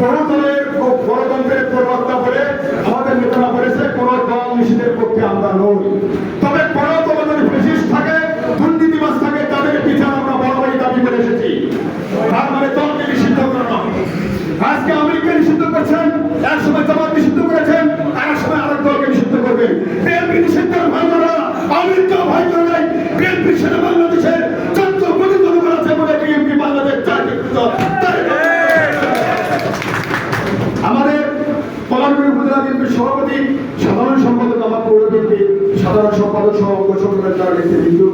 বহুদলের গণতন্ত্রের প্রবক্তা বলে আমাদের নেতারা বলেছে কোন দল নিষেধের পক্ষে আমরা নই। তবে কোন দলের ফ্যাসিস্ট থাকে, দুর্নীতিবাজ থাকে, তাদের বিচার আমরা বরাবরই দাবি করে এসেছি। তার মানে দলকে নিষিদ্ধ করা নয়। আজকে আমেরিকা নিষিদ্ধ করছেন, এক সময় জামাত নিষিদ্ধ করেছেন, আর এক সময় আরেক দলকে নিষিদ্ধ করবেন। বিএনপি নিষিদ্ধের ভয় করে না, আমেরিকা ভয় করে নাই। বিএনপি সেটা বাংলাদেশের যত প্রতিদ্বন্দ্বী আছে বলে বিএনপি বাংলাদেশ আমাদের পলাশবাড়ী উপজেলা বিএনপির সভাপতি, সাধারণ সম্পাদক, আমার পৌর বিএনপির সাধারণ সম্পাদক সহ কিন্তু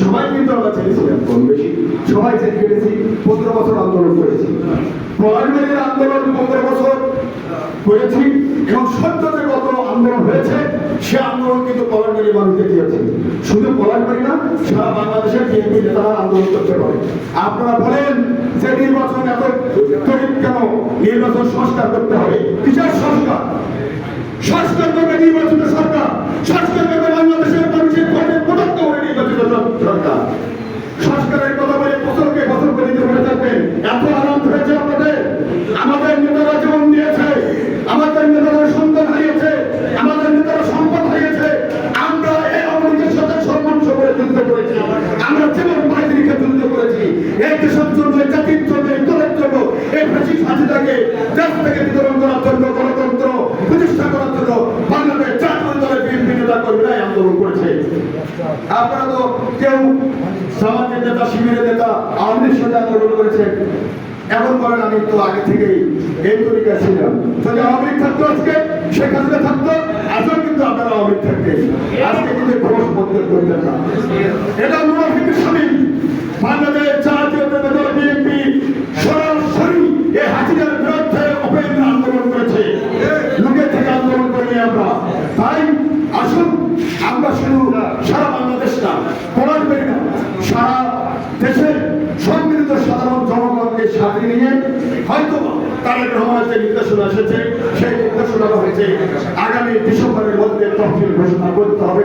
সবাই কিন্তু আমরা ছেড়েছিলাম, কম বেশি সবাই ছেড়ে কেটেছি। 15 বছর আন্দোলন করেছি, পলাশবাড়ির আন্দোলন 15 বছর করেছি এবং সত্যতে কত আন্দোলন হয়েছে সে আন্দোলন কিন্তু পলাশবাড়ির মানুষ দেখিয়েছে। শুধু পলাশবাড়ি না, সারা বাংলাদেশের বিএনপি নেতারা আন্দোলন করতে পারে। আপনারা বলেন যে নির্বাচন এত তরিত কেন? নির্বাচন সংস্কার করতে হবে। কিসের সংস্কার? সংস্কার করবে নির্বাচিত সরকার, সংস্কার করবে বাংলাদেশের মানুষের ভোটে প্রদত্ত করে নির্বাচিত সরকার। সংস্কারের কথা বলে বছরকে বছর করে ধরে থাকবেন। এত আনন্দ হয়েছে আপনাদের। আমাদের নেতারা জীবন দিয়েছে, আমাদের নেতারা সন্তান হারিয়েছে, আমাদের নেতারা সম্পদ হারিয়েছে। আমরা এই অবনীতির সাথে সর্বংশ করে যুদ্ধ করেছি, আমরা জীবন বাইরে রেখে যুদ্ধ করেছি। এই দেশের জন্য, এই জাতির জন্য, এই দলের জন্য, এই ফ্যাসিস্ট হাসিনাকে দেশ থেকে বিতরণ করার জন্য, গণতন্ত্র প্রতিষ্ঠা করার জন্য বাংলাদেশ জাতীয় দলের বিএনপি নেতা কর্মীরাই আন্দোলন করেছে। আপনারা তো কেউ সমাজের নেতা, শিবিরের নেতা, আওয়ামী লীগের সাথে আন্দোলন করেছেন। এমন করেন আমি তো আগে থেকেই এই তরিকা ছিলাম। যদি আওয়ামী লীগ থাকতো, আজকে শেখ হাসিনা থাকতো, আজও কিন্তু আপনারা আওয়ামী লীগ থাকতেন। আজকে কিন্তু প্রবেশ করতে করতেন না। এটা মুনাফিকের স্বামী। বাংলাদেশ জাতীয় দল বিএনপি সরাসরি এই হাসিনার বিরুদ্ধে ওপেন আন্দোলন করেছে, লুকে থেকে আন্দোলন করিনি আমরা। তাই আসুন আমরা শুধু সারা বাংলাদেশ না, পলাশবাড়ি না, সারা দেশের সম্মিলিত সাধারণ জনগণকে সাথে নিয়ে হয়তো তারেক রহমানের যে নির্দেশনা এসেছে সেই নির্দেশনা হয়েছে আগামী ডিসেম্বরের মধ্যে তফসিল ঘোষণা করতে হবে।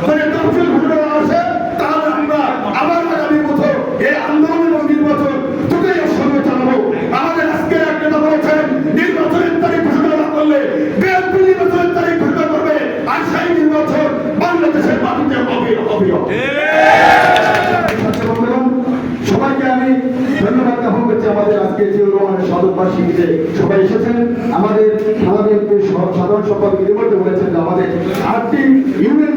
যদি তফসিল ঘোষণা আসে তাহলে আমরা আবার আগামী বছর এই আন্দোলন এবং নির্বাচন দুটোই একসঙ্গে চালাবো। আমাদের আজকে এক নেতা বলেছেন নির্বাচনের তারিখ ঘোষণা না করলে বিএনপি নির্বাচনের তারিখ ঘোষণা করবে, আর সেই নির্বাচন বাংলাদেশের মাটিতে হবে। সবাইকে আমি ধন্যবাদ জ্ঞাপন করছি। আমাদের আজকে জিয়াউর রহমানের শতবার্ষিকীতে সবাই এসেছেন। আমাদের সাধারণ সম্পাদক ইতিমধ্যে বলেছেন যে আমাদের 8টি ইউনিয়ন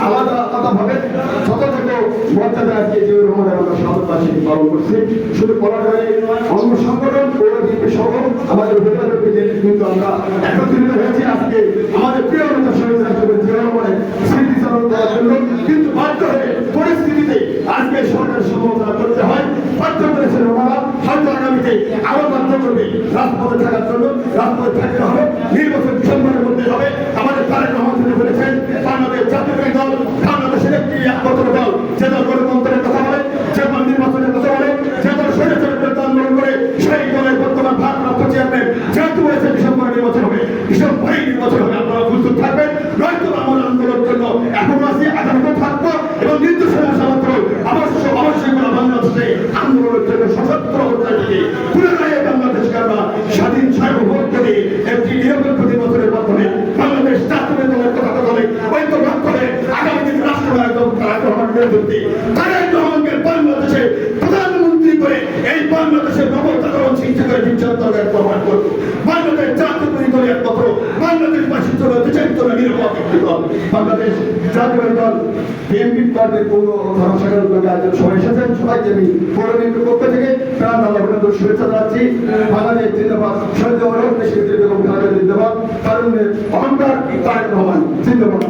আলাদা আলাদাভাবে যথাযথ মর্যাদা আজকে জিয়াউর রহমানের আমরা শতবার্ষিকী পালন করছি। শুধু পলাশবাড়ি অঙ্গ সংগঠন, পৌর বিএনপি সহ আমাদের কিন্তু আমরা একত্রিত হয়েছি আজকে আমাদের প্রিয় নেতা শহীদ রাষ্ট্রপতি জিয়াউর রহমানের স্মৃতিচারণ করার জন্য। কিন্তু বাধ্য হয়ে পরিস্থিতিতে আজকে সরকারের সমালোচনা করতে হয়, বাধ্য করেছেন ওনারা। হয়তো আগামীতে আরো বাধ্য করবে রাজপথে থাকার জন্য। রাজপথে থাকতে হবে, নির্বাচন ডিসেম্বরের মধ্যে হবে। আমাদের তারেক রহমান তিনি বলেছেন বাংলাদেশ জাতীয় দল বাংলাদেশের একটি একমাত্র দল যে দল গণতন্ত্রের কথা বলে, যে দল নির্বাচনের কথা বলে, যে দল স্বৈরাচারের বিরুদ্ধে আন্দোলন করে। সেই দলের বর্তমান ভারপ্রাপ্ত চেয়ারম্যান যেহেতু হয়েছে ডিসেম্বরে নির্বাচন হবে, ডিসেম্বরেই নির্বাচন হবে। আপনারা প্রস্তুত থাকবেন, নয়তো আমার আন্দোলনের জন্য এখন আছি, আগামীতে থাকবো এবং নির্দেশনা সামাত্র অবশ্যই করে বাংলাদেশে আন্দোলনের জন্য সশস্ত্র অবস্থায় থেকে পুনরায় বাংলাদেশকে আমরা স্বাধীন সার্বভৌম করে একটি নিরপেক্ষ নির্বাচনের মাধ্যমে বাংলাদেশ জাতীয় দলের কথা বলে ঐক্যবদ্ধ করে আগামী দিন রাষ্ট্রনায়ক তারেক রহমানের নেতৃত্বে তারেক রহমানকে বাংলাদেশে প্রধানমন্ত্রী করে এই বাংলাদেশের নবজাগরণ শিক্ষা করে বিচ্ছেদ দলের প্রমাণ করবো। বাংলাদেশ জাতীয় দলের একমাত্র বাংলাদেশবাসীর জন্য দেশের জন্য নিরাপদ একটি দল বাংলাদেশ জাতীয় দল বিএনপি পার্টির পৌর ধর্মসাগর উদ্যোগে আয়োজন সবাই এসেছেন। সবাইকে আমি পৌর বিএনপির পক্ষ থেকে প্রাণ আল্লাহ শুভেচ্ছা জানাচ্ছি। বাংলাদেশ জিন্দাবাদ, শহীদ জিন্দাবাদ, জিন্দাবাদ, তারুণ্যের অহংকার তারেক রহমান জিন্দাবাদ।